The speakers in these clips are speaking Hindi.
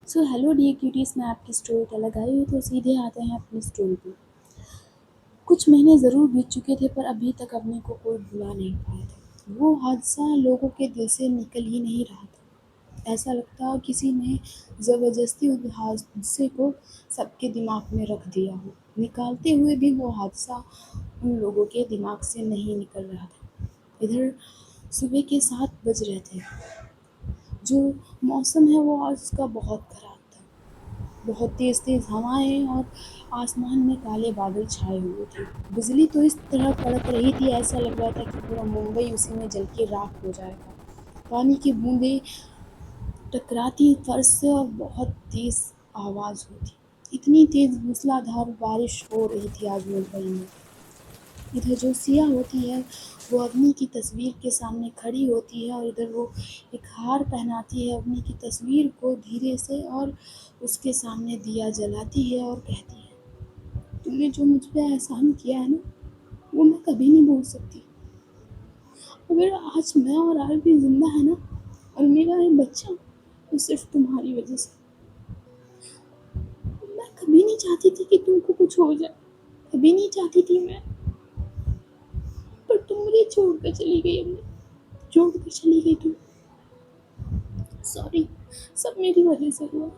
सो हेलो डियर क्यूटीज, मैं आपकी स्टोरी टेलर आई हूँ। तो सीधे आते हैं अपनी स्टोरी पे। कुछ महीने ज़रूर बीत चुके थे, पर अभी तक अपने को कोई भुला नहीं पाया था। वो हादसा लोगों के दिल से निकल ही नहीं रहा था। ऐसा लगता किसी ने ज़बरदस्ती उस हादसे को सबके दिमाग में रख दिया हो। निकालते हुए भी वो हादसा उन लोगों के दिमाग से नहीं निकल रहा था। इधर सुबह के 7 बज रहे थे। जो मौसम है वो आज का बहुत ख़राब था। बहुत तेज़-तेज़ हवाएँ और आसमान में काले बादल छाए हुए थे। बिजली तो इस तरह कड़क रही थी, ऐसा लग रहा था कि पूरा मुंबई उसी में जल के राख हो जाएगा। पानी की बूंदें टकराती फर्श से और बहुत तेज़ आवाज़ होती। इतनी तेज़ मूसलाधार बारिश हो रही थी आज मुंबई में। इधर जो सिया होती है वो अग्नि की तस्वीर के सामने खड़ी होती है और इधर वो एक हार पहनाती है अग्नि की तस्वीर को धीरे से और उसके सामने दिया जलाती है और कहती है, तुमने जो मुझ पे एहसान किया है ना, वो मैं कभी नहीं भूल सकती। अगर आज मैं और आज भी जिंदा है ना, और मेरा एक बच्चा, तो सिर्फ तुम्हारी वजह से। मैं कभी नहीं चाहती थी कि तुमको कुछ हो जाए, कभी नहीं चाहती थी मैं, पर तुम मुझे छोड़ कर चली गई। अम्मी छोड़ कर चली गई तुम। सॉरी, सब मेरी वजह से हुआ।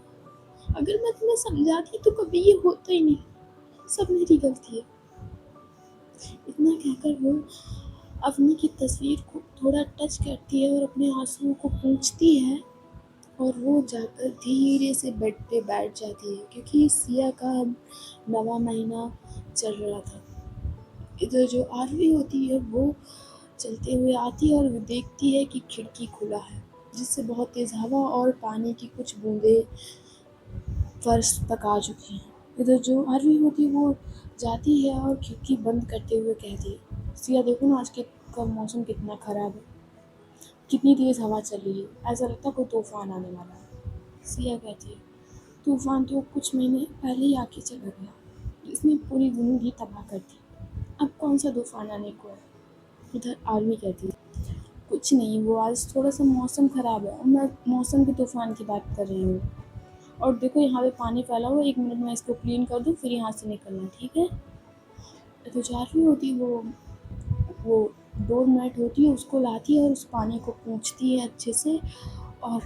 अगर मैं तुम्हें समझाती तो कभी ये होता ही नहीं। सब मेरी गलती है। इतना कहकर वो अवनी की तस्वीर को थोड़ा टच करती है और अपने आंसुओं को पोंछती है और वो जाकर धीरे से बेड पे बैठ जाती है, क्योंकि सिया का नवा महीना चल रहा था। इधर जो आरवी होती है वो चलते हुए आती है और वो देखती है कि खिड़की खुला है, जिससे बहुत तेज़ हवा और पानी की कुछ बूंदें फर्श तक आ चुकी हैं। इधर जो आरवी होती है वो जाती है और खिड़की बंद करते हुए कहती है, सिया देखो ना, आज के का मौसम कितना ख़राब है, कितनी तेज़ हवा चल रही है, ऐसा लगता है कोई तूफान आने वाला है। सिया कहती है, तूफान तो कुछ महीने पहले ही आके चला गया, जिसने पूरी ज़िंदगी तबाह कर दी। अब कौन सा तूफान आने को है। इधर आर्मी कहती है, कुछ नहीं, वो आज थोड़ा सा मौसम ख़राब है और मैं मौसम के तूफान की बात कर रही हूँ। और देखो यहाँ पे पानी फैला हुआ है, 1 मिनट में इसको क्लीन कर दूँ, फिर यहाँ से निकलना, ठीक है। तो जारवी होती है वो डोर मैट होती है उसको लाती है और उस पानी को पोंछती है अच्छे से। और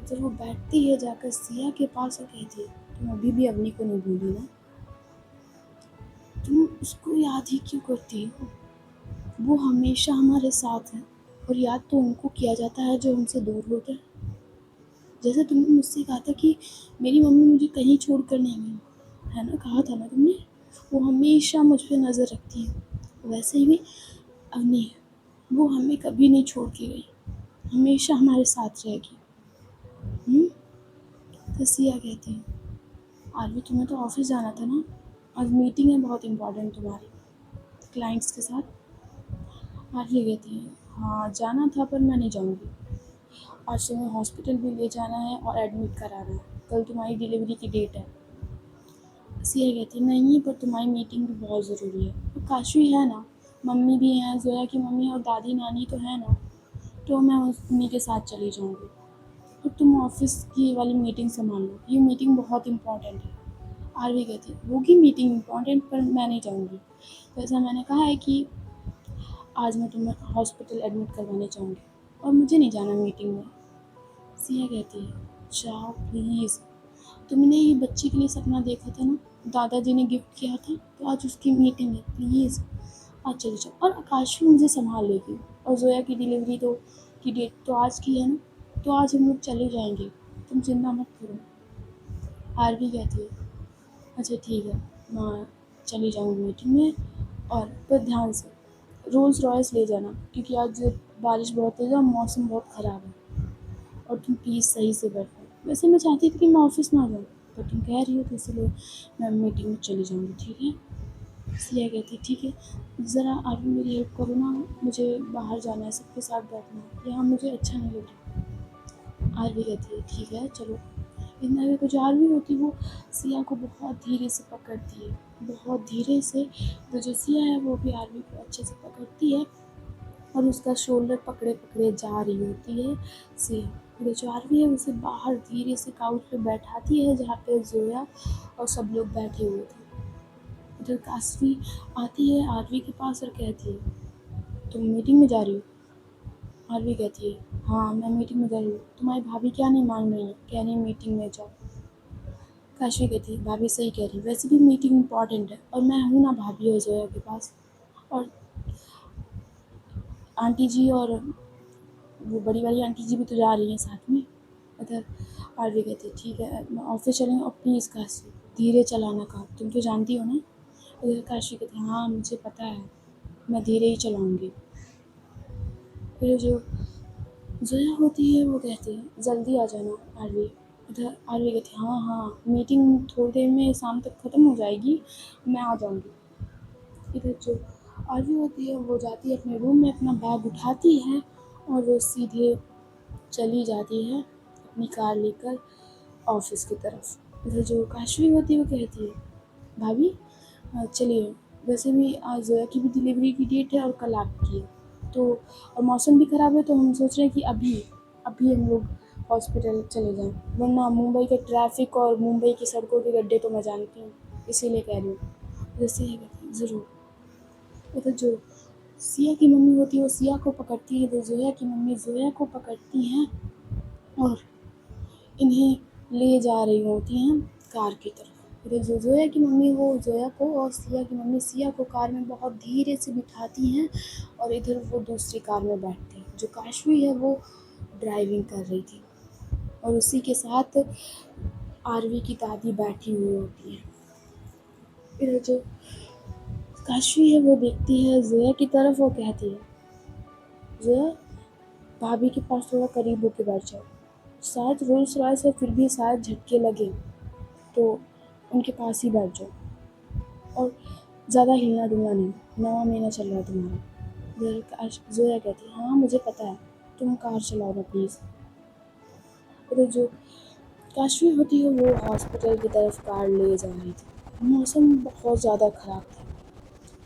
जब वो बैठती है जाकर सिया के पास और कहती है, तुम अभी भी अवनी को नहीं भूली ना, तुम उसको याद ही क्यों करती हो। वो हमेशा हमारे साथ है और याद तो उनको किया जाता है जो हमसे दूर होते हैं। जैसे तुमने मुझसे कहा था कि मेरी मम्मी मुझे कहीं छोड़ कर नहीं गई, है ना, कहा था ना तुमने। वो हमेशा मुझ पे नज़र रखती है, वैसे ही अवनी है, वो हमें कभी नहीं छोड़ के गई, हमेशा हमारे साथ रहेगी। तो सिया कहती है, आज भी तुम्हें तो ऑफिस जाना था ना, आज मीटिंग है बहुत इम्पोर्टेंट तुम्हारी क्लाइंट्स के साथ। आज ये कहती है, हाँ जाना था पर मैं नहीं जाऊँगी, आज तुम्हें हॉस्पिटल भी ले जाना है और एडमिट कराना है, कल तुम्हारी डिलीवरी की डेट है। सिया कहती है, नहीं पर तुम्हारी मीटिंग भी बहुत ज़रूरी है, और काशवी है ना, मम्मी भी हैं, जोया की मम्मी और दादी नानी तो है ना, तो मैं उन्हीं के साथ चली जाऊँगी और तुम ऑफिस की वाली मीटिंग संभाल लो, ये मीटिंग बहुत इंपॉर्टेंट है। आरवी कहती है, होगी मीटिंग इंपॉर्टेंट पर मैं नहीं जाऊँगी। तो ऐसा मैंने कहा है कि आज मैं तुम्हें हॉस्पिटल एडमिट करवाने जाऊँगी और मुझे नहीं जाना मीटिंग में। सिया कहती है, जाओ प्लीज़, तुमने ये बच्चे के लिए सपना देखा था ना, दादाजी ने गिफ्ट किया था, तो आज उसकी मीटिंग है, प्लीज़ आज चले जाओ, और आकाश भी मुझे संभाल लेगी, और जोया की डिलीवरी तो की डेट तो आज की है ना, तो आज हम लोग चले जाएंगे, तुम चिंता मत करो। आरवी कहती है, अच्छा ठीक है, मैं चली जाऊँगी मीटिंग में, और पर ध्यान से रोल्स रॉयस ले जाना, क्योंकि आज बारिश बहुत तेज़ है और मौसम बहुत ख़राब है, और तुम प्लीज़ सही से बैठो। वैसे मैं चाहती थी कि मैं ऑफिस ना जाऊँ, पर तुम कह रही हो तो इसलिए मैं मीटिंग में चली जाऊँगी, ठीक है। सिया कहती, ठीक है, ज़रा आप भी मेरी हेल्प करो ना, मुझे बाहर जाना है, सबके साथ बैठना है, यहाँ मुझे अच्छा नहीं लग रहा। आरवी कहती है, ठीक है चलो। इतना में कुछ आरवी होती, वो सिया को बहुत धीरे से पकड़ती है, बहुत धीरे से। तो जो सिया है वो भी आरवी को अच्छे से पकड़ती है और उसका शोल्डर पकड़े पकड़े जा रही होती है सिया। वो जो आरवी है उसे बाहर धीरे से काउच पे बैठाती है जहाँ पे जोया और सब लोग बैठे हुए थे। उधर काशवी आती है आरवी के पास और कहती है, तुम मीटिंग में जा रही हो? आरवी कहती है, हाँ मैं मीटिंग में जा रही हूँ। तुम्हारी भाभी क्या नहीं मान रही है, कह रही मीटिंग में जाओ। काशवी कहती है, भाभी सही कह रही, वैसे भी मीटिंग इम्पॉर्टेंट है और मैं हूँ ना भाभी और जोया के पास, और आंटी जी और वो बड़ी वाली आंटी जी भी तो जा रही हैं साथ में। उधर आरवी कहती है, ठीक है मैं ऑफिस चलेंगे और प्लीज़ काशवी धीरे चलाना कार, तुम तो जानती हो ना। उधर काशवी कहती है, हाँ मुझे पता है, मैं धीरे ही चलाऊँगी। फिर जो जोया होती है वो कहती है, जल्दी आ जाना आरवी। उधर आरवी कहती है, हाँ हाँ मीटिंग थोड़ी देर में शाम तक ख़त्म हो जाएगी, मैं आ जाऊँगी। इधर जो आरवी होती है वो जाती है अपने रूम में, अपना बैग उठाती है और वो सीधे चली जाती है अपनी कार लेकर ऑफिस की तरफ। इधर जो काशवी होती है वो कहती है, भाभी चलिए, वैसे भी आज जोया की भी डिलीवरी की डेट है और कल आपकी है, तो और मौसम भी ख़राब है, तो हम सोच रहे हैं कि अभी अभी हम लोग हॉस्पिटल चले जाएं, वरना मुंबई के ट्रैफिक और मुंबई की सड़कों के गड्ढे तो मैं जानती हूँ, इसीलिए कह रही हूँ। जैसे ही कहती है, ज़रूर। उधर जो सिया की मम्मी होती है वो सिया को पकड़ती है, इधर जोया की मम्मी जोया को पकड़ती हैं और इन्हें ले जा रही होती हैं कार की तरफ। इधर जो जोया की मम्मी वो जोया को और सिया की मम्मी सिया को कार में बहुत धीरे से बिठाती हैं और इधर वो दूसरी कार में बैठती हैं। जो काशवी है वो ड्राइविंग कर रही थी और उसी के साथ आरवी की दादी बैठी हुई होती है। इधर जो काशवी है वो देखती है जोया की तरफ और कहती है, जोया भाभी के पास थोड़ा करीब होके बैठ जाओ, शायद रोल्स रॉयस है फिर भी शायद झटके लगे तो उनके पास ही बैठ जाओ और ज़्यादा हिलना डुलना नहीं, 9वां महीना चल रहा है तुम्हारा। जोया कहती है, हाँ मुझे पता है, तुम कार चलाओ ना प्लीज़। तो जो काशवी होती है वो हॉस्पिटल की तरफ कार ले जा रही थी। मौसम बहुत ज़्यादा ख़राब था,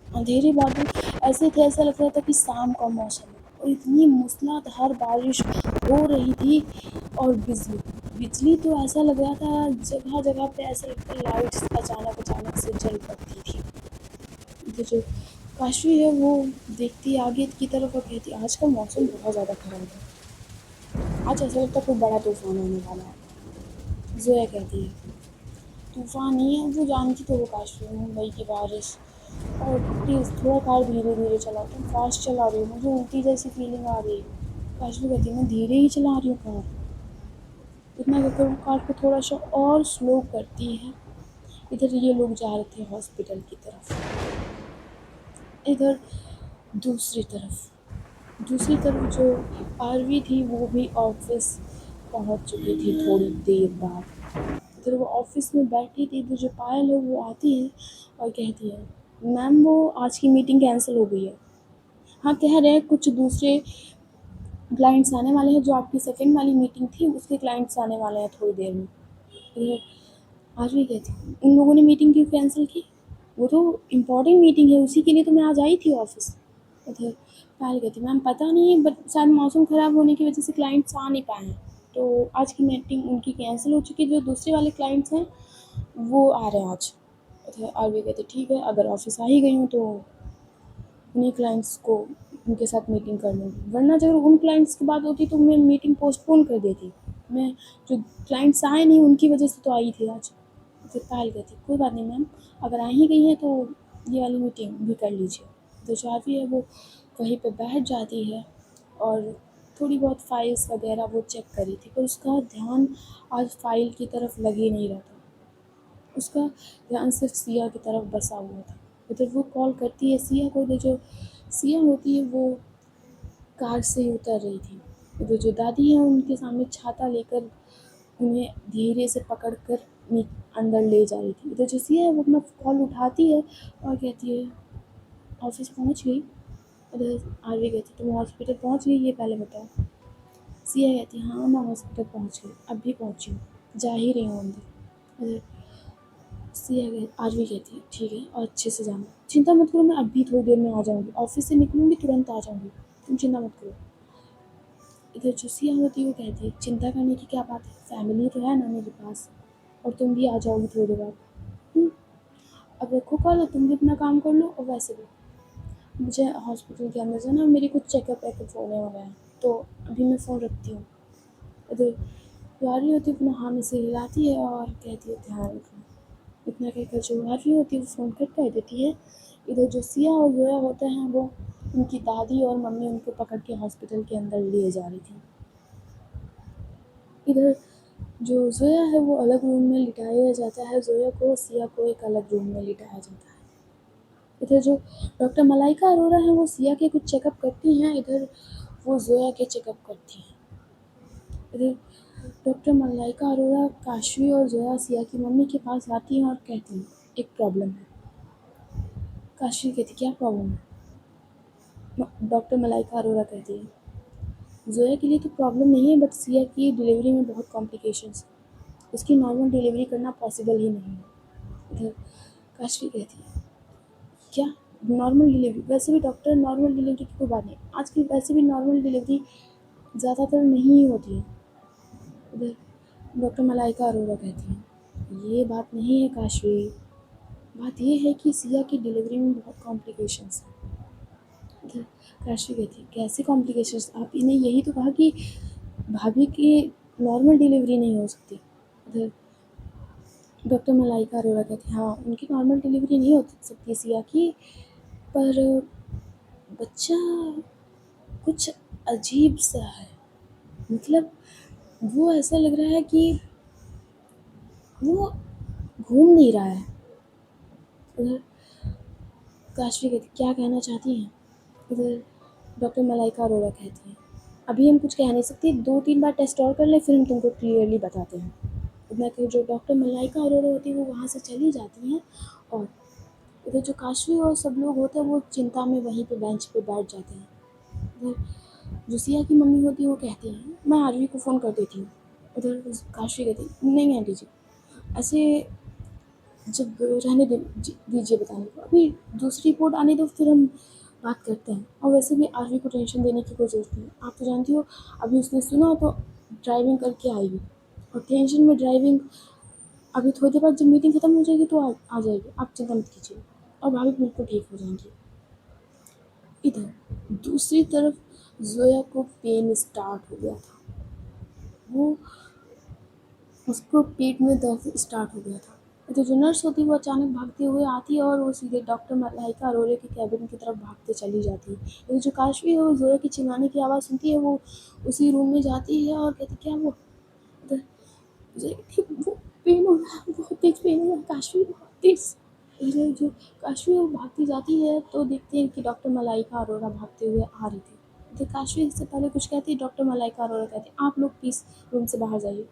अंधेरे बादल ऐसे थे, ऐसा लग रहा था कि शाम का मौसम है और इतनी मूसलाधार बारिश हो रही थी। और बिजली बिजली तो ऐसा लग रहा था जगह जगह पे, ऐसा लगता है लाइट्स अचानक अचानक से जल पड़ती थी। तो जो काशवी है वो देखती है आगे की तरफ और कहती है, आज का मौसम बहुत ज़्यादा ख़राब है, आज ऐसा लगता है कोई बड़ा तूफान होने वाला है। जोया कहती है, तूफान नहीं है, वो जानती तो वो काशवी मुंबई की बारिश, और प्लीज़ थोड़ा कार धीरे धीरे चलाओ, तुम फास्ट चला रही हो, मुझे उल्टी जैसी फीलिंग आ रही है। काशवी कहती है, मैं धीरे ही चला रही हूँ कार। इतना कहकर वो कार को थोड़ा सा और स्लो करती है। इधर ये लोग जा रहे थे हॉस्पिटल की तरफ। इधर दूसरी तरफ जो आरवी थी वो भी ऑफिस पहुंच चुकी थी थोड़ी देर बाद। इधर वो ऑफिस में बैठी थी, इधर जो पायल है वो आती है और कहती है, मैम वो आज की मीटिंग कैंसिल हो गई है। हाँ कह रहे हैं कुछ दूसरे क्लाइंट्स आने वाले हैं, जो आपकी सेकंड वाली मीटिंग थी उसके क्लाइंट्स आने वाले हैं थोड़ी देर में। इधर आरवी कहती है, उन लोगों ने मीटिंग क्यों कैंसिल की, वो तो इम्पोर्टेंट मीटिंग है, उसी के लिए तो मैं आज आई थी ऑफिस। उधर पायल कहती, मैम पता नहीं है बट शायद मौसम ख़राब होने की वजह से क्लाइंट्स आ नहीं पाए हैं, तो आज की मीटिंग उनकी कैंसिल हो चुकी है, जो दूसरे वाले क्लाइंट्स हैं वो आ रहे हैं आज। उधर आरवी कहती, ठीक है अगर ऑफिस आ ही गई हूँ तो उन्हीं क्लाइंट्स को उनके साथ मीटिंग कर लूँगी, वरना अगर उन क्लाइंट्स की बात होती तो मैं मीटिंग पोस्टपोन कर देती। मैं जो क्लाइंट्स आए नहीं उनकी वजह से तो आई थी आज। फिर पायल कहती, कोई बात नहीं मैम, अगर आ ही गई हैं तो ये वाली मीटिंग भी कर लीजिए। तो जो आरवी है वो वहीं पे बैठ जाती है और थोड़ी बहुत फाइल्स वगैरह वो चेक करी थी, पर उसका ध्यान आज फाइल की तरफ लग ही नहीं रहा था, उसका ध्यान सिर्फ सिया की तरफ बसा हुआ था। उधर वो कॉल करती है सिया को, इधर जो सिया होती है वो कार से उतर रही थी। उधर जो दादी है उनके सामने छाता लेकर उन्हें धीरे से पकड़ कर अंदर ले जा रही थी। इधर जो सिया है वो अपना कॉल उठाती है और कहती है, ऑफिस पहुंच गई। उधर आरवी कहती, तुम हॉस्पिटल पहुंच गई ये पहले बताओ। सिया कहती, हाँ मैं हॉस्पिटल पहुंच गई, अभी पहुंची हूँ, जा ही रही हूँ अंदर। उधर आरवी कहती है, ठीक है और अच्छे से जाना, चिंता मत करो, मैं अभी थोड़ी देर में आ जाऊँगी, ऑफिस से निकलूँगी तुरंत आ जाऊँगी, तुम चिंता मत करो। इधर जो सिया होती है वो कहती है चिंता करने की क्या बात है, फैमिली तो है ना मेरे पास, और तुम भी आ जाओगी थोड़ी देर बाद। हम्म, अब रखो कॉल और तुम भी अपना काम कर लो, और वैसे भी मुझे हॉस्पिटल के अंदर जाना, मेरी कुछ चेकअप वेकअप होने वाला है, तो अभी मैं फ़ोन रखती हूँ। इधर वारी होती है अपना हाँ में से हिलाती है और कहती है ध्यान रखना। इतना कहकर जो वारी होती है वो फ़ोन कट कर देती है। इधर जो सिया और जोया होते हैं वो उनकी दादी और मम्मी उनको पकड़ के हॉस्पिटल के अंदर लिए जा रही थी। इधर जो जोया है वो अलग रूम में लिटाया जाता है, जोया को सिया को एक अलग रूम में लिटाया जाता है। इधर जो डॉक्टर मलाइका अरोरा हैं वो सिया के कुछ चेकअप करती हैं, इधर वो जोया के चेकअप करती हैं। इधर डॉक्टर मलाइका अरोरा काशवी और जोया सिया की मम्मी के पास आती हैं और कहती हैं एक प्रॉब्लम है। काशवी कहती क्या प्रॉब्लम है? डॉक्टर मलाइका अरोरा कहती है जोया के लिए तो प्रॉब्लम नहीं है, बट सिया की डिलीवरी में बहुत कॉम्प्लिकेशंस है, उसकी नॉर्मल डिलीवरी करना पॉसिबल ही नहीं है। इधर काशवी कहती है क्या नॉर्मल डिलीवरी? वैसे भी डॉक्टर नॉर्मल डिलीवरी की कोई बात नहीं, आजकल वैसे भी नॉर्मल डिलीवरी ज़्यादातर नहीं होती है। इधर डॉक्टर मलाइका अरोरा कहती हैं ये बात नहीं है काशवी, बात ये है कि सिया की डिलीवरी में बहुत कॉम्प्लिकेशंस हैं। इधर काशवी कहती है कैसे कॉम्प्लिकेशंस? आप इन्हें यही तो कहा कि भाभी की नॉर्मल डिलीवरी नहीं हो सकती। इधर डॉक्टर मलाइका अरोरा कहती है हाँ उनकी नॉर्मल डिलीवरी नहीं हो सकती सिया की, पर बच्चा कुछ अजीब सा है, मतलब वो ऐसा लग रहा है कि वो घूम नहीं रहा है। उधर काशवी कहती क्या कहना चाहती हैं? इधर डॉक्टर मलाइका अरोरा कहती हैं अभी हम कुछ कह नहीं सकते, 2-3 बार टेस्ट और कर लें फिर हम तुमको क्लियरली बताते हैं। इतना कि जो डॉक्टर मलाइका अरोरा होती है वो वहाँ से चली जाती हैं, और इधर जो काशवी और सब लोग होते हैं वो चिंता में वहीं पे बेंच पे बैठ जाते हैं। इधर जो सिया की मम्मी होती है वो कहती हैं मैं आरवी को फ़ोन कर देती हूँ। इधर काशवी कहती है नहीं आंटी जी, ऐसे जब रहने दीजिए बताने को, अभी दूसरी रिपोर्ट आने दो फिर हम बात करते हैं, और वैसे भी आरवी को टेंशन देने की कोई ज़रूरत नहीं, आप तो जानती हो अभी उसने सुना तो ड्राइविंग करके आएगी, और टेंशन में ड्राइविंग अभी थोड़ी देर बाद जब मीटिंग ख़त्म हो जाएगी तो आ जाएगी, आप चिंता मत कीजिए, और भाभी बिल्कुल ठीक हो जाएंगी। इधर दूसरी तरफ जोया को पेन स्टार्ट हो गया था, वो उसको पेट में दर्द स्टार्ट हो गया था। तो जो नर्स होती है वो अचानक भागते हुए आती है और वो सीधे डॉक्टर मलाइका अरोरा के कैबिन की तरफ भागते चली जाती है। तो जो काशवी है वो जोया की चिल्लाने की आवाज़ सुनती है, वो उसी रूम में जाती है और कहती क्या वो तो वो पेन हो रहा है, बहुत तेज पेन हो रहा है काशवी, बहुत तेज। इधर जो काशवी है वो भागती जाती है तो देखते हैं कि डॉक्टर मलाइका अरोरा भागते हुए आ रही थी। तो काशवी से पहले कुछ कहती है, डॉक्टर मलाइका अरोरा कहती है आप लोग प्लीज़ रूम से बाहर जाइए।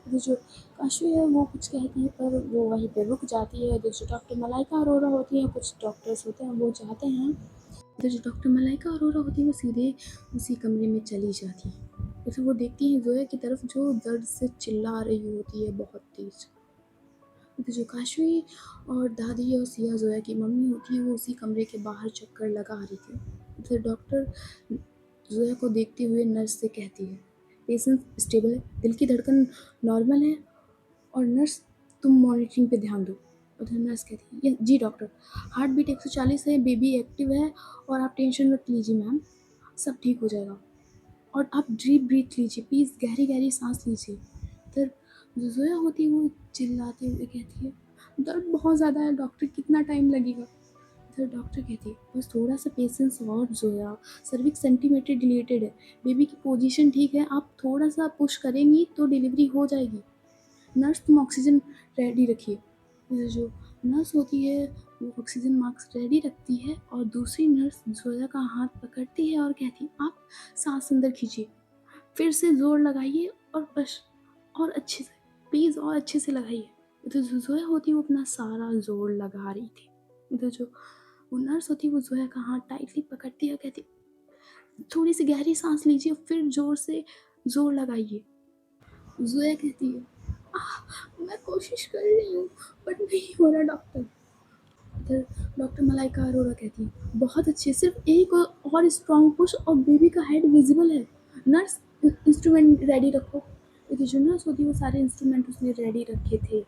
तो जो काशवी है वो कुछ कहती है पर वो वहीं पे रुक जाती है। तो जो डॉक्टर मलाइका अरोरा होती हैं, कुछ डॉक्टर्स होते हैं वो जाते हैं, तो जो डॉक्टर मलाइका अरोरा होती है वो सीधे उसी कमरे में चली जाती है। तो फिर वो देखती है जोया की तरफ जो दर्द से चिल्ला रही होती है बहुत तेज। तो जो काशवी और दादी और सिया जोया की मम्मी होती है वो उसी कमरे के बाहर चक्कर लगा रही थी। तो डॉक्टर जोया को देखते हुए नर्स से कहती है पेशेंट स्टेबल है, दिल की धड़कन नॉर्मल है, और नर्स तुम मॉनिटरिंग पे ध्यान दो। उधर नर्स कहती है जी डॉक्टर, हार्ट बीट 140 है, बेबी एक्टिव है, और आप टेंशन मत लीजिए मैम, सब ठीक हो जाएगा, और आप डीप ब्रीथ लीजिए प्लीज़, गहरी गहरी सांस लीजिए। फिर जो जोया होती है वो चिल्लाते हुए कहती है दर्द बहुत ज़्यादा है डॉक्टर, कितना टाइम लगेगा? फिर डॉक्टर कहती है बस थोड़ा सा पेशेंस और जोया, सर्विक्स सेंटीमीटर डिलेटेड है, बेबी की पोजीशन ठीक है, आप थोड़ा सा पुश करेंगी तो डिलीवरी हो जाएगी। नर्स तुम ऑक्सीजन रेडी रखिए। फिर जो नर्स होती है वो ऑक्सीजन मास्क रेडी रखती है, और दूसरी नर्स जोया का हाथ पकड़ती है और कहती है आप सांस अंदर खींचिए, फिर से ज़ोर लगाइए, और बस और अच्छे से, प्लीज़ और अच्छे से लगाइए। तो जो जोया होती है वो अपना सारा ज़ोर लगा रही थी। तो जो वो नर्स होती है वो जोया का हाथ टाइटली पकड़ती है और कहती थोड़ी सी गहरी सांस लीजिए फिर ज़ोर से ज़ोर लगाइए। जोया कहती है मैं कोशिश कर रही हूँ बट नहीं हो रहा डॉक्टर। इधर डॉक्टर मलाइका अरोरा कहती है बहुत अच्छे, सिर्फ एक और स्ट्रॉन्ग पुश और बेबी का हेड विजिबल है। नर्स इंस्ट्रूमेंट रेडी रखो। क्योंकि जो नर्स होती है वो सारे इंस्ट्रूमेंट उसने रेडी रखे थे।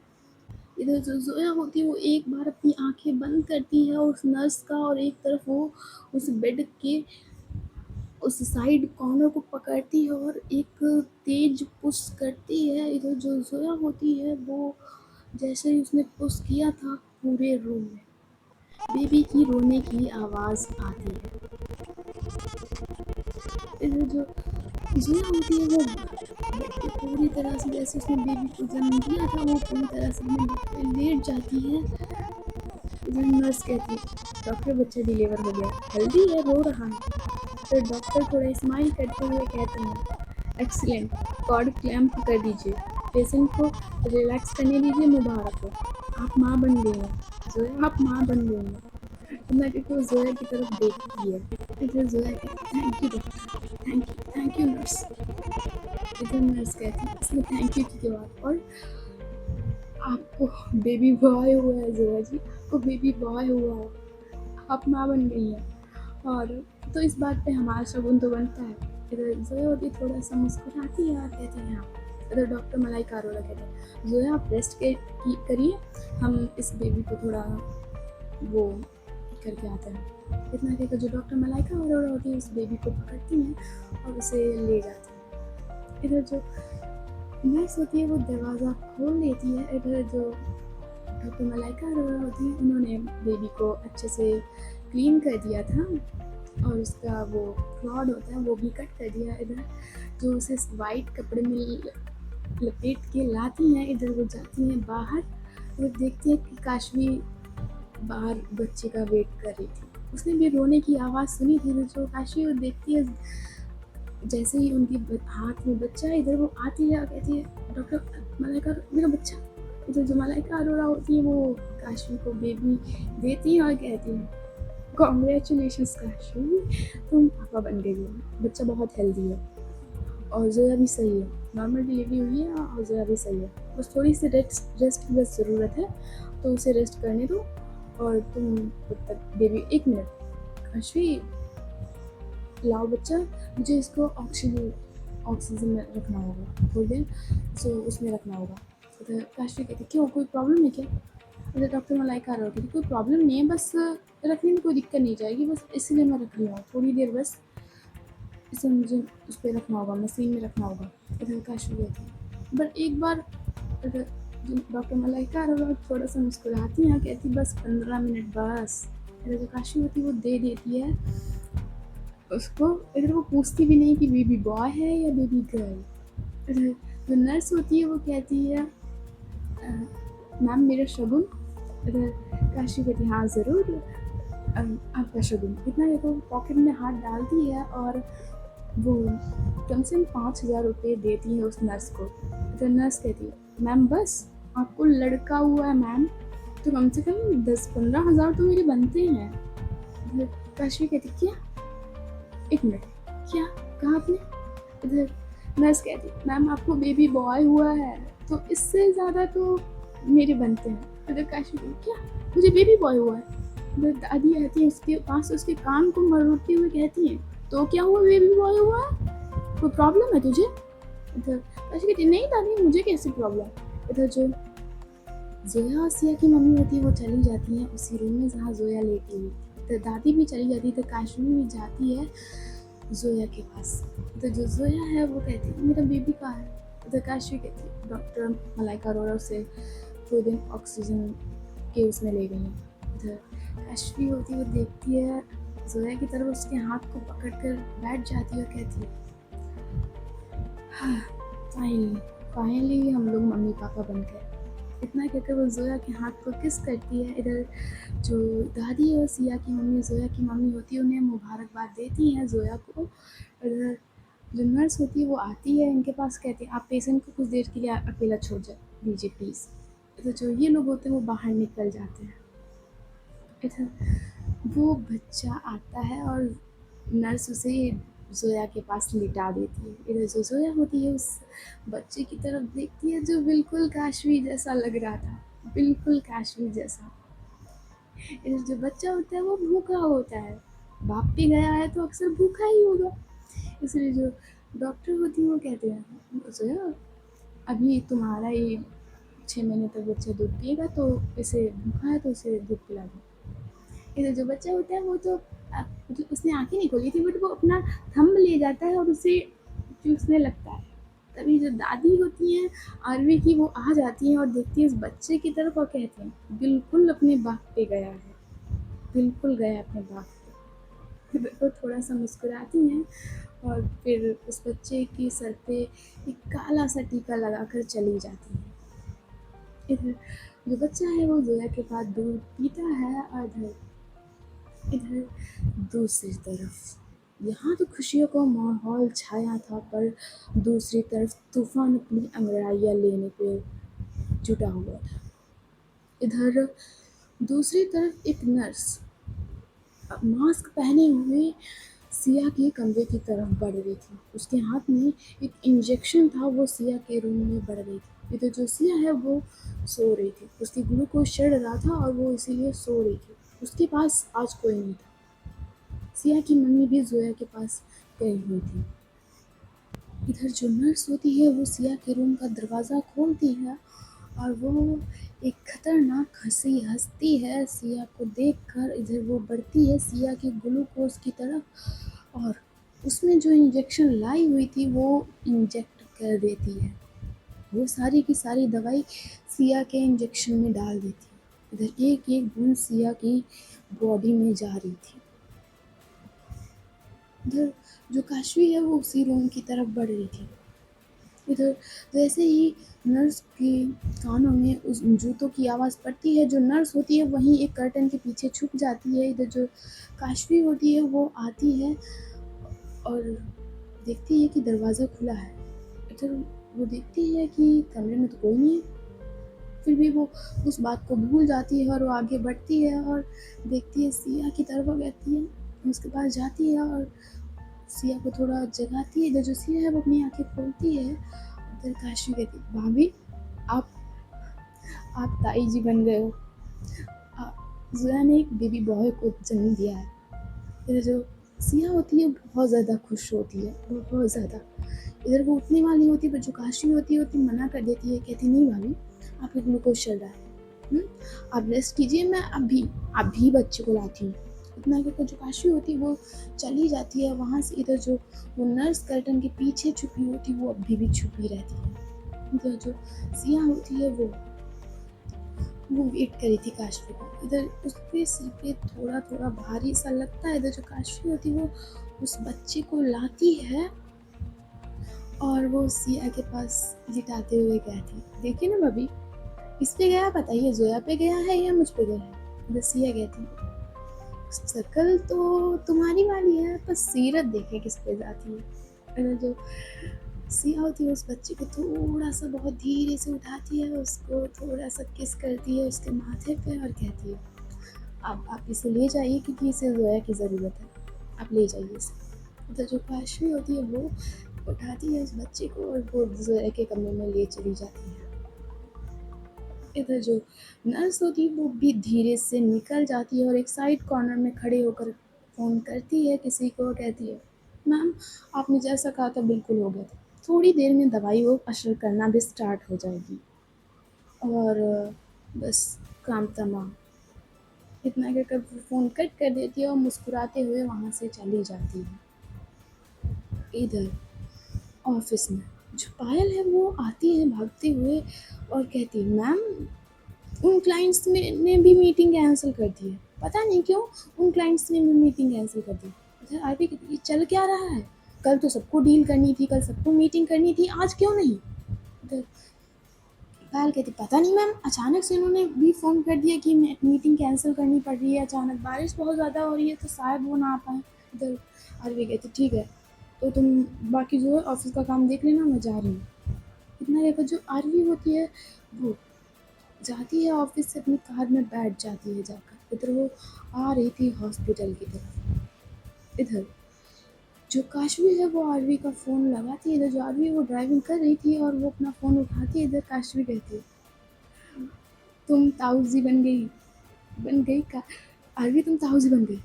इधर जो ज़ोया होती है वो एक बार अपनी आँखें बंद करती है उस नर्स का, और एक तरफ वो उस बेड के उस साइड कॉर्नर को पकड़ती है और एक तेज पुश करती है। इधर जो ज़ोया होती है वो जैसे ही उसने पुश किया था, पूरे रूम में बेबी की रोने की आवाज़ आती है। इधर जो ज़ोया होती है वो बेड पे पूरी तरह से, जैसे उसने बेबी को जन्म दिया था, वो पूरी तरह से अपने बेड पे लेट जाती है। इधर नर्स कहती है, डॉक्टर बच्चा डिलीवर हो गया, हेल्दी है, रो रहा है। फिर डॉक्टर थोड़ा स्माइल करते हुए कहते हैं, एक्सीलेंट, कॉर्ड क्लैम्प कर दीजिए, पेशेंट को रिलैक्स करने दीजिए, मुबारक हो, आप माँ बन गई हैं, जोया आप माँ बन गई हैं। इतना कहकर वो जोया की तरफ देखती है। इधर जोया कहती, thank you doctor, thank you nurse. इधर नर्स कहती है इसमें थैंक यू की बात, और आपको बेबी बॉय हुआ है जोया जी, आपको बेबी बॉय हुआ है, आप माँ बन गई हैं। और तो इस बात पे हमारा शगुन तो बनता है। इधर जोया होती थोड़ा सा मुस्कुराती है और कहती है हाँ। इधर डॉक्टर मलाइका अरोड़ा कहते हैं, जोया आप रेस्ट करिए, हम इस बेबी को थोड़ा वो करके आते हैं। इतना कहकर जो डॉक्टर मलाइका अरोड़ा होती है उस बेबी को पकड़ती हैं और उसे ले जाती हैं। इधर जो नर्स होती है वो दरवाज़ा खोल देती है। इधर जो डॉक्टर मलाइका अरोड़ा होती है उन्होंने बेबी को अच्छे से क्लीन कर दिया था और उसका वो क्लॉड होता है वो भी कट कर दिया। इधर जो उसे वाइट कपड़े में लपेट के लाती हैं, इधर वो जाती हैं बाहर और देखती है कि काशवी बाहर बच्चे का वेट कर रही थी। उसने भी रोने की आवाज़ सुनी थी। जो काशवी वो देखती है, जैसे ही उनके हाथ में बच्चा है, इधर वो आती है और कहती है, डॉक्टर मलाइका मेरा बच्चा। इधर जो मलाइका अरोड़ा होती है वो काशवी को बेबी देती है और कहती है, कॉन्ग्रेचुलेशंस काशवी, तुम पापा बन गई हो, बच्चा बहुत हेल्दी है और जोया भी सही है, नॉर्मल डिलीवरी हुई है और जोया भी सही है, बस थोड़ी सी रेस्ट की बस ज़रूरत है, तो उसे रेस्ट करने दो और तुम तब तक बेबी। एक मिनट काशवी, लाओ बच्चा, मुझे इसको ऑक्सीजन में रखना होगा थोड़ी देर, सो उसमें रखना होगा। तो काशवी कहती क्यों, कोई प्रॉब्लम है क्या? मुझे डॉक्टर मलाइका आ रहा होती, कोई प्रॉब्लम नहीं है, बस रखने में कोई दिक्कत नहीं जाएगी, बस इसलिए मैं रख रही हूँ थोड़ी देर, बस इसे मुझे उस पर रखना होगा, मशीन में रखना होगा। इधर काशवी कहती बट एक बार, इधर डॉक्टर मलाइका आ रहा थोड़ा सा मुस्कुराती हैं, कहती बस 15 मिनट बस। इधर जो काशवी होती है वो दे देती है उसको। इधर वो पूछती भी नहीं कि बेबी बॉय है या बेबी गर्ल। इधर जो नर्स होती है वो कहती है, मैम मेरा शगुन। इधर काशवी कहती हाँ ज़रूर, आपका शगुन। इतना देखो पॉकेट में हाथ डालती है और वो कम से कम 5,000 रुपये देती है उस नर्स को। इधर नर्स कहती है, मैम बस आपको लड़का हुआ है मैम, तो कम से कम 10-15 हज़ार तो मेरे बनते हैं। इधर काशवी कहती क्या, एक मिनट, क्या कहा आपने? इधर नर्स कहती मैम आपको बेबी बॉय हुआ है, तो इससे ज़्यादा तो मेरे बनते हैं। इधर काशवी कहती क्या, मुझे बेबी बॉय हुआ है? इधर दादी आती है उसके पास, उसके कान को मरोड़ते हुए कहती है, तो क्या हुआ, बेबी बॉय हुआ है, कोई प्रॉब्लम है तुझे? इधर काशवी कहती नहीं दादी, मुझे कैसी प्रॉब्लम। इधर जो जोया और सिया की मम्मी होती है वो चली जाती हैं उसी रूम में जहाँ जोया लेटी हुई थी। तो दादी भी चली जाती है, तो काशवी भी जाती है जोया के पास। तो जो जोया है वो कहती है मेरा बेबी कहाँ है? तो काशवी कहती है डॉक्टर मलाइका अरोड़ा उसे 2 दिन ऑक्सीजन के उसमें ले गई हैं। इधर काशवी होती है वो देखती है जोया की तरफ, उसके हाथ को पकड़ कर बैठ जाती है और कहती है हाँ फाइनली हम लोग मम्मी पापा बन गए। इतना कहकर वो जोया के हाथ को किस करती है। इधर जो दादी और सिया की मम्मी, जोया की मम्मी होती है, उन्हें मुबारकबाद देती हैं जोया को। इधर जो नर्स होती है वो आती है इनके पास, कहती है आप पेशेंट को कुछ देर के लिए अकेला छोड़ दीजिए प्लीज़। इधर जो ये लोग होते हैं वो बाहर निकल जाते हैं। इधर वो बच्चा आता है और नर्स उसे जोया के पास लिटा देती है। इधर जो जोया होती है उस बच्चे की तरफ देखती है जो बिल्कुल काशवी जैसा लग रहा था, बिल्कुल काशवी जैसा। इधर जो बच्चा होता है वो भूखा होता है, बाप भी गया है तो अक्सर भूखा ही होगा, इसलिए जो डॉक्टर होती हैं वो कहते हैं सोया अभी तुम्हारा ये 6 महीने तक बच्चा दूध पिएगा तो इसे भूखा है तो इसे दूध पिला दो। इधर जो बच्चा होता है वो तो मतलब उसने आंखें नहीं खोली थी बट वो अपना थंब ले जाता है और उसे चूसने लगता है। तभी जो दादी होती हैं आरवी की वो आ जाती हैं और देखती है उस बच्चे की तरफ और कहती हैं बिल्कुल अपने बाप पे गया है, बिल्कुल गया अपने बाप पे। वो थोड़ा सा मुस्कुराती हैं और फिर उस बच्चे के सर पे एक काला सा टीका लगाकर चली जाती हैं। इधर जो बच्चा है वो जोया के बाद दूध पीता है और इधर दूसरी तरफ यहाँ तो खुशियों का माहौल छाया था पर दूसरी तरफ तूफान अपनी अंगड़ाइयाँ लेने पे जुटा हुआ था। इधर दूसरी तरफ एक नर्स मास्क पहने हुए सिया के कमरे की तरफ बढ़ रही थी। उसके हाथ में एक इंजेक्शन था, वो सिया के रूम में बढ़ रही थी। इधर जो सिया है वो सो रही थी, उसकी ग्लूकोज चढ़ रहा था और वो इसीलिए सो रही थी। उसके पास आज कोई नहीं था। सिया की मम्मी भी जोया के पास गई हुई थी। इधर जो नर्स होती है वो सिया के रूम का दरवाज़ा खोलती है और वो एक खतरनाक हंसी हंसती है सिया को देखकर। इधर वो बढ़ती है सिया की ग्लूकोज की तरफ और उसमें जो इंजेक्शन लाई हुई थी वो इंजेक्ट कर देती है। वो सारी की सारी दवाई सिया के इंजेक्शन में डाल देती है। इधर एक एक बूंद सिया की बॉडी में जा रही थी। इधर जो काशवी है वो उसी रूम की तरफ बढ़ रही थी। इधर जैसे ही नर्स के कानों में उस जूतों की आवाज़ पड़ती है, जो नर्स होती है वहीं एक कर्टन के पीछे छुप जाती है। इधर जो काशवी होती है वो आती है और देखती है कि दरवाज़ा खुला है। इधर वो देखती है कि कमरे में तो कोई नहीं है, फिर भी वो उस बात को भूल जाती है और वो आगे बढ़ती है और देखती है सिया की तरफ और कहती है, उसके पास जाती है और सिया को थोड़ा जगाती है। इधर जो सिया है वो अपनी आंखें खोलती है। उधर काशवी कहती है भाभी आप आप ताई जी बन गए हो। जोया ने एक बेबी बॉय को जन्म दिया है। इधर जो सिया होती है बहुत ज़्यादा खुश होती है, बहुत ज़्यादा। इधर वो उठने वाली होती है पर जो काशवी होती है वो मना कर देती है, कहती नहीं भाभी आपका ग्लूकोज चल रहा है, हुँ? आप रेस्ट कीजिए, मैं अभी बच्चे को लाती हूँ। इतना कहकर जो काशवी होती है वो चली जाती है वहाँ से। इधर जो वो नर्स कर्टन के पीछे छुपी होती है वो अभी भी छुपी रहती है। इधर जो सिया होती है वो वेट करी थी काशवी को। इधर उसके सिर पे थोड़ा थोड़ा भारी सा लगता है। इधर जो काशवी होती है वो उस बच्चे को लाती है और वो सिया के पास लिटाते हुए कहती देखिए ना भाभी इस पे गया बताइए जोया पे गया है या मुझ पे गया है। इधर सिया कहती शक्ल तो तुम्हारी वाली है पर सीरत देखे किस पे जाती है। इधर जो सिया होती है उस बच्चे को थोड़ा सा बहुत धीरे से उठाती है, उसको थोड़ा सा किस करती है उसके माथे पे और कहती है अब आप इसे ले जाइए क्योंकि इसे जोया की ज़रूरत है, आप ले जाइए इसे। तो जो काशवी होती है वो उठाती है उस बच्चे को और वो जोया के कमरे में ले चली जाती है। इधर जो नर्स होती है वो भी धीरे से निकल जाती है और एक साइड कॉर्नर में खड़े होकर फ़ोन करती है किसी को, कहती है मैम आपने जैसा कहा था बिल्कुल हो गया था, थोड़ी देर में दवाई वो असर करना भी स्टार्ट हो जाएगी और बस काम तमाम। इतना कहकर वो फ़ोन कट कर देती है और मुस्कुराते हुए वहाँ से चली जाती है। इधर ऑफिस में जो पायल है वो आती है भागते हुए और कहती है मैम उन क्लाइंट्स ने भी मीटिंग कैंसिल कर दी है, पता नहीं क्यों उन क्लाइंट्स ने भी मीटिंग कैंसिल कर दी। अच्छा आरती ये चल क्या रहा है, कल तो सबको डील करनी थी, कल सबको मीटिंग करनी थी, आज क्यों नहीं। तो पायल कहती पता नहीं मैम अचानक से उन्होंने भी फ़ोन कर दिया कि मीटिंग कैंसिल करनी पड़ रही है, अचानक बारिश बहुत ज़्यादा हो रही है तो शायद वो ना आ पाए। इधर आरती कहती ठीक है तो तुम बाकी जो है ऑफिस का काम देख लेना, मैं जा रही हूँ। इतना कहकर जो आरवी होती है वो जाती है ऑफिस से अपनी कार में बैठ जाती है जाकर। इधर वो आ रही थी हॉस्पिटल की तरफ। इधर जो काशवी है वो आरवी का फ़ोन लगाती है। इधर जो आरवी वो ड्राइविंग कर रही थी और वो अपना फ़ोन उठाती है। इधर काशवी कहती है तुम ताऊजी बन गई का आरवी तुम ताऊजी बन गई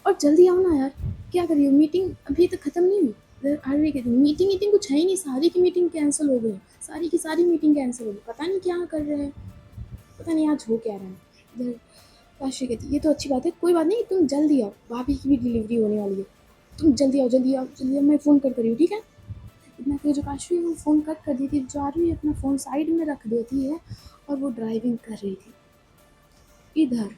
और जल्दी आओ ना यार, क्या कर रही हो, मीटिंग अभी तक ख़त्म नहीं हुई। इधर आरवी कहती मीटिंग ईटिंग कुछ है ही नहीं, सारी की मीटिंग कैंसिल हो गई, सारी की सारी मीटिंग कैंसिल हो गई, पता नहीं क्या कर रहे हैं, पता नहीं आज हो क्या रहा है। इधर काशी कहती ये तो अच्छी बात है, कोई बात नहीं, तुम जल्दी आओ, भाभी की भी डिलीवरी होने वाली है, तुम जल्दी आओ जल्दी आओ जल्दी आओ, मैं फ़ोन कर रही हूँ, ठीक है। इतना फिर जो काशवी है वो फ़ोन कट कर देती है, जो आरवी अपना फ़ोन साइड में रख देती है और वो ड्राइविंग कर रही थी। इधर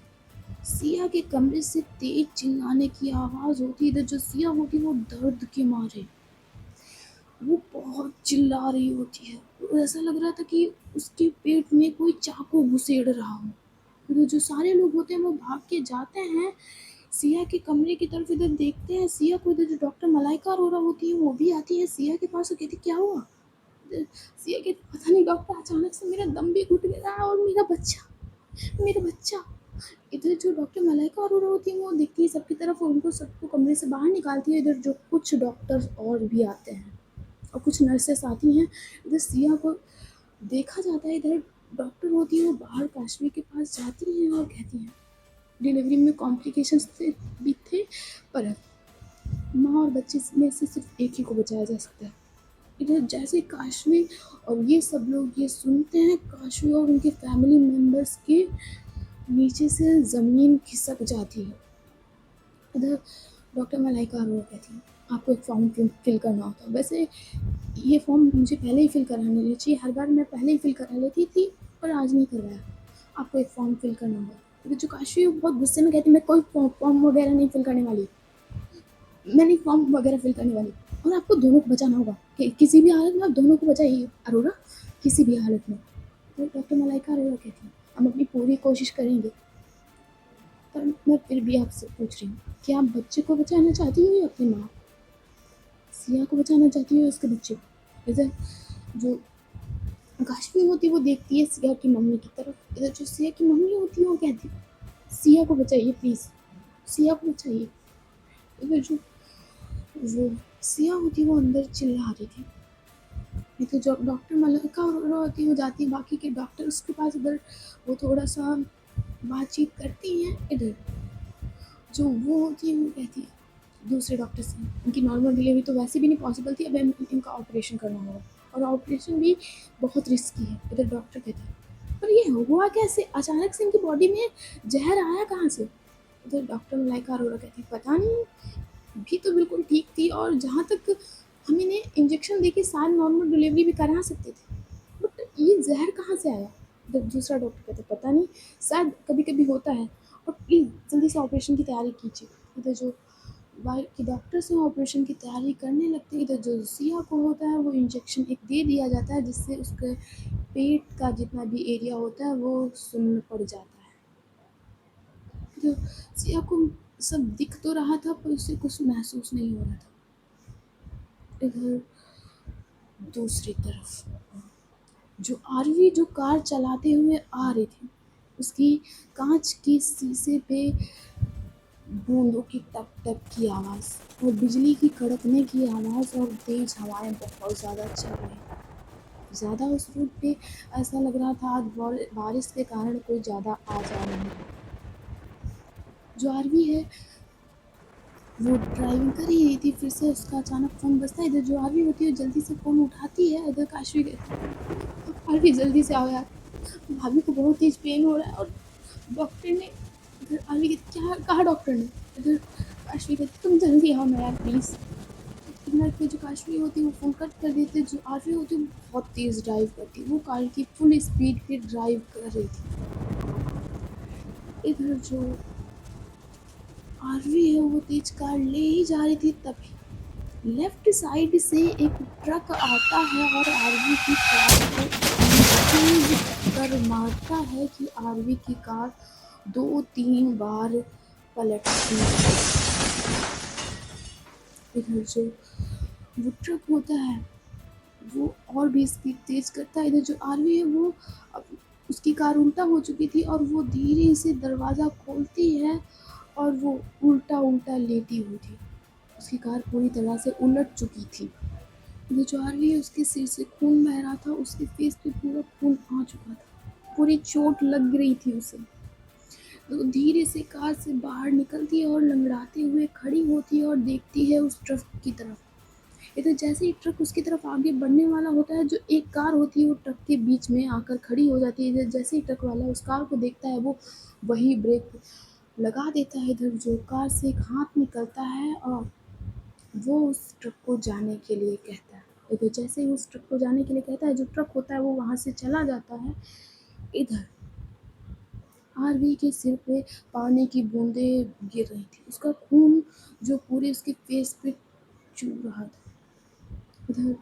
सिया के कमरे से तेज चिल्लाने की आवाज़ होती है। इधर जो सिया होती है वो दर्द के मारे वो बहुत चिल्ला रही होती है, तो ऐसा लग रहा था कि उसके पेट में कोई चाकू घुसेड़ रहा हो। फिर जो सारे लोग होते हैं वो भाग के जाते हैं सिया के कमरे की तरफ, इधर देखते हैं सिया को। इधर जो डॉक्टर मलाइका अरोरा होती है वो भी आती है सिया के पास और कहती क्या हुआ। सिया कहती पता नहीं डॉक्टर, अचानक से मेरा दम भी घुट गया और मेरा बच्चा। इधर जो डॉक्टर मलाइका अरोरा होती है वो देखती है सबकी तरफ और उनको सबको कमरे से बाहर निकालती है। इधर जो कुछ डॉक्टर्स और भी आते हैं और कुछ नर्सेस आती हैं। इधर सिया को देखा जाता है, इधर डॉक्टर होती है वो बाहर काशवी के पास जाती हैं और कहती हैं डिलीवरी में कॉम्प्लिकेशंस भी थे, पर माँ और बच्चे में से सिर्फ एक ही को बचाया जा सकता है। इधर जैसे काशवी और ये सब लोग ये सुनते हैं, काशवी और उनके फैमिली मेम्बर्स के नीचे से ज़मीन खिसक जाती है। इधर डॉक्टर मलाइका अरोरा कहती है आपको एक फॉर्म फिल करना होता है, वैसे ये फॉर्म मुझे पहले ही फिल करा लेना चाहिए, हर बार मैं पहले ही फिल करा लेती थी पर आज नहीं करवाया, आपको एक फॉर्म फिल करना होगा। तो जो काशी बहुत गुस्से में कहती मैं कोई फॉर्म वगैरह नहीं फिल करने वाली, मैं नहीं फॉर्म वगैरह फिल करने वाली, और आपको दोनों को बचाना होगा कि किसी भी हालत में आप दोनों को बचाइए अरोरा, किसी भी हालत में। तो डॉक्टर मलाइका अरोरा कहती है हम अपनी पूरी कोशिश करेंगे, पर मैं फिर भी आपसे पूछ रही हूँ कि आप बच्चे को बचाना चाहती हो या अपनी माँ, सिया को बचाना चाहती हो उसके बच्चे को। इधर जो काशवी होती है वो देखती है सिया की मम्मी की तरफ, इधर जो सिया की मम्मी होती है वो कहती है सिया को बचाइए प्लीज़, सिया को बचाइए। इधर जो वो सिया होती है वो अंदर चिल्ला रही थी। इधर जो डॉक्टर मलाइका अरोरा होती है वो जाती है बाकी के डॉक्टर्स के पास, इधर वो थोड़ा सा बातचीत करती हैं। इधर जो वो होती है वो कहती है दूसरे डॉक्टर से इनकी नॉर्मल डिलीवरी तो वैसे भी नहीं पॉसिबल थी, अब इनका ऑपरेशन करना होगा और ऑपरेशन भी बहुत रिस्की है। इधर डॉक्टर कहता है पर ये हुआ कैसे, अचानक से इनकी बॉडी में जहर आया कहाँ से। इधर डॉक्टर मलाइका अरोरा कहती पता नहीं, भी तो बिल्कुल ठीक थी और जहाँ तक हम इन्हें इंजेक्शन देके सारी नॉर्मल डिलीवरी भी करा सकते थे, बट ये जहर कहाँ से आया। इधर दूसरा डॉक्टर कहता पता नहीं, शायद कभी कभी होता है, और प्लीज़ जल्दी से ऑपरेशन की तैयारी कीजिए। इधर जो बाकी डॉक्टर्स हैं ऑपरेशन की तैयारी करने लगते हैं। इधर जो सिया को होता है वो इंजेक्शन एक दे दिया जाता है जिससे उसके पेट का जितना भी एरिया होता है वो सुन्न पड़ जाता है। तो सिया को सब दिख तो रहा था पर उसे कुछ महसूस नहीं हो रहा था। इधर दूसरी तरफ जो आरवी जो कार चलाते हुए आ रही थी, उसकी कांच की शीशे पे बूंदों की टप टप की आवाज़ और बिजली की कड़कने की आवाज़ और तेज़ हवाएं बहुत ज़्यादा चल रही। ज़्यादा उस रूट पे ऐसा लग रहा था आज बारिश के कारण कोई ज़्यादा आ जा नहीं। जो आरवी है वो ड्राइविंग कर ही रही थी, फिर से उसका अचानक फ़ोन बजता है। इधर जो आरवी होती है जल्दी से फ़ोन उठाती है। इधर काशवी कहती है आरवी जल्दी से आओ यार, भाभी को बहुत तेज़ पेन हो रहा है और डॉक्टर ने। इधर आरवी कहती क्या कहा डॉक्टर ने। इधर काशवी कहती तुम जल्दी आओ ना यार प्लीज़। इधर पे जो काशवी होती है वो फ़ोन कट कर देती है। जो आरवी होती है वो बहुत तेज़ ड्राइव करती है, वो कार की फुल स्पीड पे ड्राइव कर रही थी। इधर जो आरवी है वो तेज कार ले ही जा रही थी, तभी लेफ्ट साइड से एक ट्रक आता है और आरवी की कार को तेज टक्कर मारता है कि आरवी की कार 2-3 बार पलटती है। इधर जो वो ट्रक होता है वो और भी स्पीड तेज़ करता है। इधर जो आरवी है वो अब उसकी कार उल्टा हो चुकी थी और वो धीरे से दरवाज़ा खोलती है और वो उल्टा उल्टा लेटी हुई थी, उसकी कार पूरी तरह से उलट चुकी थी। वो जो आरवी है उसके सिर से खून बह रहा था, उसके फेस पे पूरा खून आ चुका था, पूरी चोट लग रही थी उसे। तो धीरे से कार से बाहर निकलती है और लंगड़ाते हुए खड़ी होती है और देखती है उस ट्रक की तरफ। इधर जैसे ही ट्रक उसकी तरफ आगे बढ़ने वाला होता है, जो एक कार होती है वो ट्रक के बीच में आकर खड़ी हो जाती है। इधर जैसे ही ट्रक वाला उस कार को देखता है, वो वही ब्रेक लगा देता है। इधर जो कार से एक हाथ निकलता है और वो उस ट्रक को जाने के लिए कहता है। इधर जैसे ही उस ट्रक को जाने के लिए कहता है, जो ट्रक होता है वो वहाँ से चला जाता है। इधर आरवी के सिर पे पानी की बूंदें गिर रही थी, उसका खून जो पूरे उसके फेस पे चूह रहा था। उधर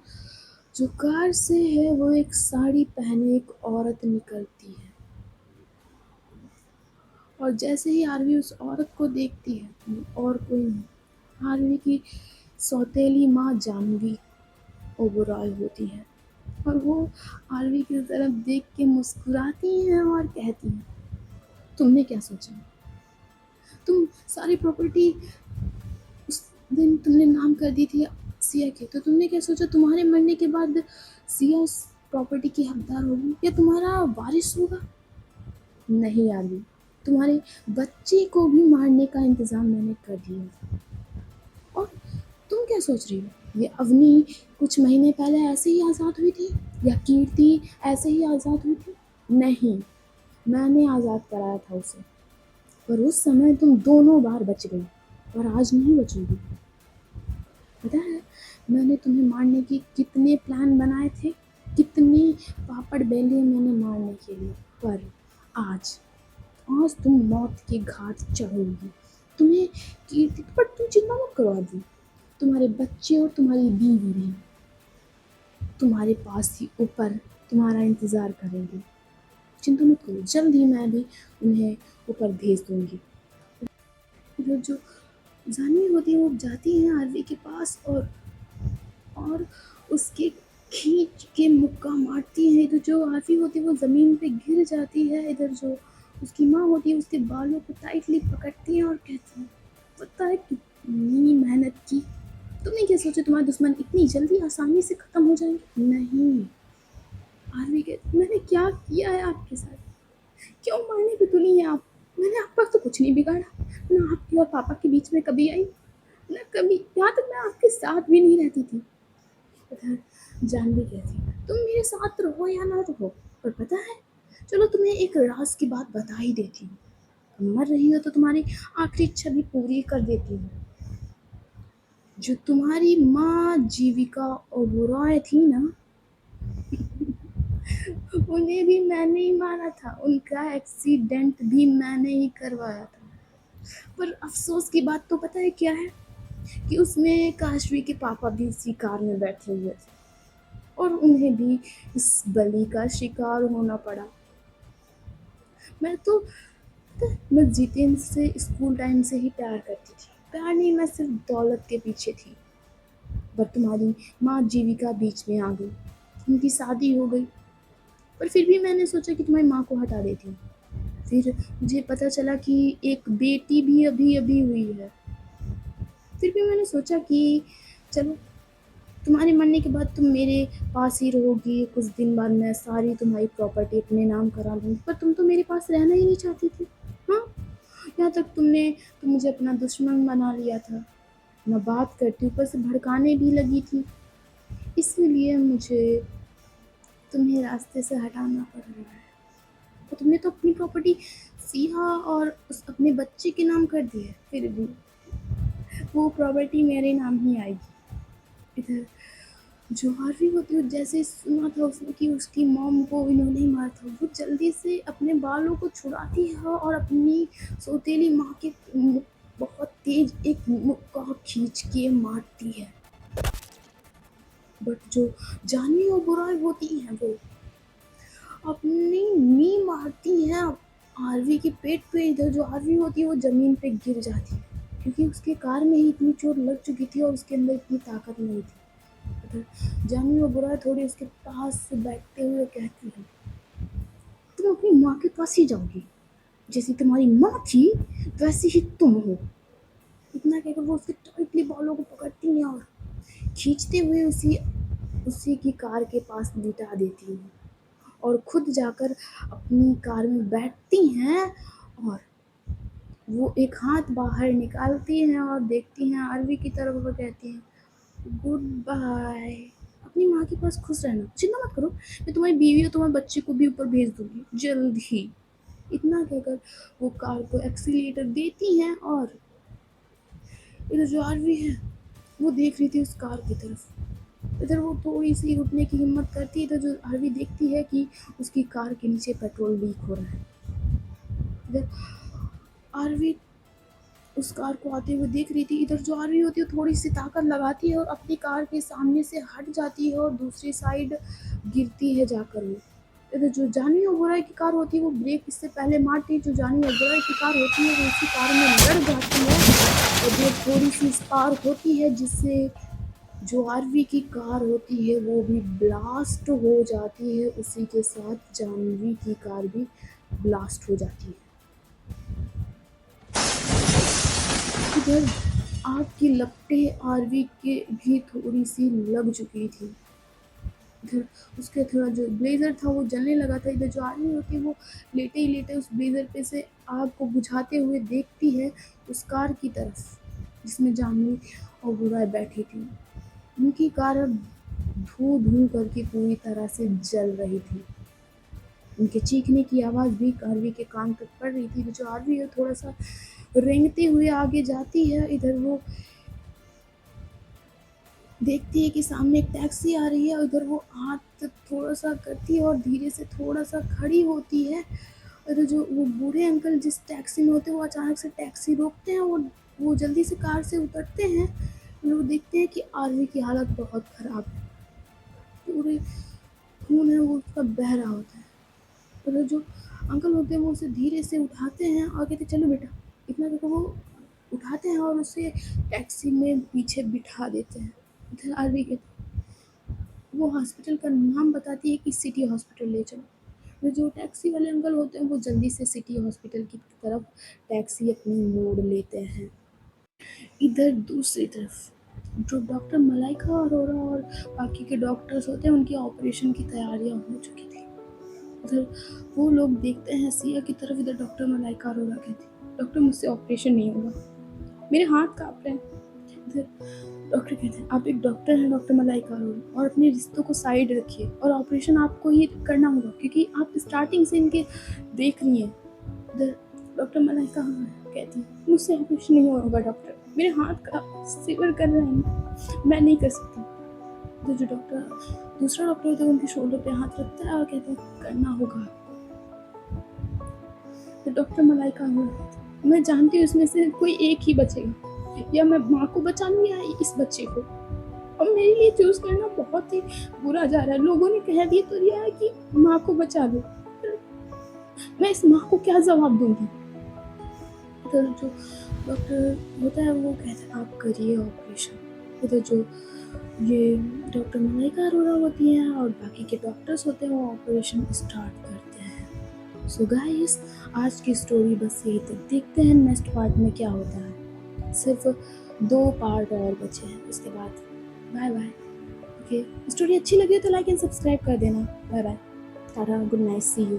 जो कार से है वो एक साड़ी पहने एक औरत निकलती है, और जैसे ही आरवी उस औरत को देखती है, वो और कोई नहीं, आरवी की सौतेली माँ जानवी ओबेरॉय होती है। और वो आरवी की तरफ देख के मुस्कुराती हैं और कहती हैं, तुमने क्या सोचा? तुम सारी प्रॉपर्टी उस दिन तुमने नाम कर दी थी सिया के, तो तुमने क्या सोचा तुम्हारे मरने के बाद सिया उस प्रॉपर्टी की हकदार होगी या तुम्हारा वारिस होगा? नहीं आरवी, तुम्हारे बच्चे को भी मारने का इंतजाम मैंने कर दिया था। और तुम क्या सोच रही हो, ये अवनी कुछ महीने पहले ऐसे ही आज़ाद हुई थी, या कीर्ति ऐसे ही आज़ाद हुई थी? नहीं, मैंने आज़ाद कराया था उसे, पर उस समय तुम दोनों बार बच गई, और आज नहीं बचोगी। पता है मैंने तुम्हें मारने के कितने प्लान बनाए थे, कितने पापड़ बेले मैंने मारने के लिए, पर आज आज तुम मौत के घाट चढ़ोगी। तुम्हें कीर्ति पर तुम चिंता मत करो आदि, तुम्हारे बच्चे और तुम्हारी बीवी भी तुम्हारे पास ही ऊपर तुम्हारा इंतज़ार करेंगे। चिंता मत करो, जल्द ही मैं भी उन्हें ऊपर भेज दूंगी। इधर जो जानवी होती है वो जाती है आरवी के पास, और उसके खींच के मुक्का मारती है। इधर जो आरवी होती है वो ज़मीन पे गिर जाती है। इधर जो उसकी माँ होती है उसके बालों को टाइटली पकड़ती है और कहती है, पता है कितनी मेहनत की, तुमने क्या सोचा तुम्हारे दुश्मन इतनी जल्दी आसानी से ख़त्म हो जाएंगे? नहीं आरवी कहती, मैंने क्या किया है आपके साथ, क्यों मारने पे तुली हैं आप? मैंने आपका तो कुछ नहीं बिगाड़ा, ना आपके और पापा के बीच में कभी आई, ना कभी, यहाँ तक मैं आपके साथ भी नहीं रहती थी। उधर जानवी कहती, तुम मेरे साथ रहो या ना रहो, पर पता है, चलो तुम्हें एक राज की बात बता ही देती हूँ, तुम मर रही हो तो तुम्हारी आखिरी इच्छा भी पूरी कर देती हूँ। जो तुम्हारी माँ जीविका ओबेरॉय थी ना, उन्हें भी मैंने ही मारा था, उनका एक्सीडेंट भी मैंने ही करवाया था। पर अफसोस की बात तो पता है क्या है, कि उसमें काशवी के पापा भी उसी कार में बैठे हुए थे, और उन्हें भी इस बलि का शिकार होना पड़ा। मैं जितेंद्र से स्कूल टाइम से ही प्यार करती थी, प्यार नहीं, मैं सिर्फ दौलत के पीछे थी। पर तुम्हारी माँ जीविका बीच में आ गई, उनकी शादी हो गई, पर फिर भी मैंने सोचा कि तुम्हारी माँ को हटा देती हूँ। फिर मुझे पता चला कि एक बेटी भी अभी अभी हुई है, फिर भी मैंने सोचा कि चलो तुम्हारे मरने के बाद तुम मेरे पास ही रहोगी, कुछ दिन बाद मैं सारी तुम्हारी प्रॉपर्टी अपने नाम करा लूँगी, पर तुम तो मेरे पास रहना ही नहीं चाहती थी। हाँ, यहाँ तक तुम मुझे अपना दुश्मन बना लिया था, मैं बात करती ऊपर से भड़काने भी लगी थी, इसलिए मुझे तुम्हें रास्ते से हटाना पड़ रहा है। तो तुमने तो अपनी प्रॉपर्टी सिया और उस अपने बच्चे के नाम कर दी है, फिर भी वो प्रॉपर्टी मेरे नाम ही आएगी। इधर जो हार्वी होती है, जैसे सुना था उसने कि उसकी मॉम को इन्होंने ही मारा था, वो जल्दी से अपने बालों को छुड़ाती है और अपनी सौतेली माँ के बहुत तेज एक मुक्का खींच के मारती है। बट जो जानवी ओबेरॉय होती है वो अपनी नी मारती है आरवी के पेट पे। इधर जो आरवी होती है वो ज़मीन पे गिर जाती है, क्योंकि उसके कार में ही इतनी चोट लग चुकी थी और उसके अंदर इतनी ताकत नहीं थी। उधर जानवी ओबेरॉय थोड़ी उसके पास से बैठते हुए कहती है, तुम अपनी माँ के पास ही जाओगी, जैसी तुम्हारी माँ थी वैसी ही तुम हो। इतना कहकर वो उसके टाइटली बालों को पकड़ती हैं और खींचते हुए उसी की कार के पास लिटा देती हैं, और खुद जाकर अपनी कार में बैठती हैं, और वो एक हाथ बाहर निकालती हैं और देखती हैं आरवी की तरफ और कहती हैं, गुड बाय। अपनी माँ के पास खुश रहना, चिंता मत करो, मैं तुम्हारी बीवी और तुम्हारे बच्चे को भी ऊपर भेज दूंगी जल्द ही। इतना कहकर वो कार को एक्सीलेटर देती हैं और इधर जो आरवी है वो देख रही थी उस कार की तरफ। इधर वो थोड़ी सी उठने की हिम्मत करती है, इधर जो आरवी देखती है कि उसकी कार के नीचे पेट्रोल लीक हो रहा है। इधर आरवी उस कार को आते हुए देख रही थी, इधर जो आरवी होती है थोड़ी सी ताकत लगाती है और अपनी कार के सामने से हट जाती है और दूसरी साइड गिरती है जाकर वो। इधर जो जानी ओबराय की कार होती है वो ब्रेक इससे पहले मारती है, जो जानी ओबराय की कार होती है वो उसी कार में लड़ जाती है और जो थोड़ी सी स्पार्क होती है जिससे जो आरवी की कार होती है वो भी ब्लास्ट हो जाती है, उसी के साथ जानवी की कार भी ब्लास्ट हो जाती है। इधर आग की लपटें आरवी के भी थोड़ी सी लग चुकी थी। इधर उसके थोड़ा जो ब्लेजर था वो जलने लगा था। इधर जो आरवी होती है वो लेटे ही लेटे उस ब्लेजर पे से आग को बुझाते हुए देखती है उस कार की तरफ जिसमें जानवी और बुराई बैठी थी। उनकी कार अब धू धू करके पूरी तरह से जल रही थी। उनके चीखने की आवाज़ भी आरवी के कान तक पड़ रही थी। जो आरवी है थोड़ा सा रेंगते हुए आगे जाती है। इधर वो देखती है कि सामने एक टैक्सी आ रही है, उधर वो हाथ थोड़ा सा करती है और धीरे से थोड़ा सा खड़ी होती है। और जो वो बूढ़े अंकल जिस टैक्सी में होते हैं वो अचानक से टैक्सी रोकते हैं और वो जल्दी से कार से उतरते हैं और वो देखते हैं कि आरवी की हालत बहुत ख़राब है, पूरे खून है वो उसका बह रहा होता है। और जो अंकल होते हैं वो उसे धीरे से उठाते हैं और कहते चलो बेटा, इतना करके वो उठाते हैं और उसे टैक्सी में पीछे बिठा देते हैं। इधर आरवी कहते वो हॉस्पिटल का नाम बताती है कि सिटी हॉस्पिटल ले चलो। तो जो टैक्सी वाले अंकल होते हैं वो जल्दी से सिटी हॉस्पिटल की तरफ टैक्सी अपनी मोड़ लेते हैं। इधर दूसरी तरफ जो डॉक्टर मलाइका अरोरा और बाकी के डॉक्टर्स होते हैं उनकी ऑपरेशन की तैयारियां हो चुकी थी। उधर वो लोग देखते हैं सिया की तरफ। इधर डॉक्टर मलाइका अरोरा कहती डॉक्टर मुझसे ऑपरेशन नहीं होगा, मेरे हाथ काँप रहे हैं। इधर डॉक्टर कहते हैं आप एक डॉक्टर हैं डॉक्टर मलाइका अरोरा, और अपने रिश्तों को साइड रखिए और ऑपरेशन आपको ही करना होगा क्योंकि आप स्टार्टिंग से इनके देख रही हैं। इधर डॉक्टर मलाइका कहती है मुझसे ऑपरेशन नहीं होगा डॉक्टर, मेरे हाथ का सीवर कर रहे हैं, मैं नहीं कर सकती। तो जो डॉक्टर दूसरा डॉक्टर होता है उनके शोल्डर पे हाथ रखता है और कहते हैं करना होगा। तो डॉक्टर मलाइका मैं जानती हूँ इसमें से कोई एक ही बचेगा, या मैं माँ को बचा लूँ या इस बच्चे को, और मेरे लिए चूज करना बहुत ही बुरा जा रहा है। लोगों ने कह दिया तो दिया है कि माँ को बचा लो, मैं इस माँ को क्या जवाब दूंगी। तो जो डॉक्टर होता है वो कहता है आप करिए ऑपरेशन। उधर जो ये डॉक्टर मलाइका अरोरा होती हैं और बाकी के डॉक्टर्स होते हैं वो ऑपरेशन स्टार्ट करते हैं। सो गाइस आज की स्टोरी बस यही तक, देखते हैं नेक्स्ट पार्ट में क्या होता है। सिर्फ 2 पार्ट और बचे हैं, उसके बाद बाय बाय। ओके, स्टोरी अच्छी लगी तो लाइक एंड सब्सक्राइब कर देना। Bye bye, tata, good night, see you.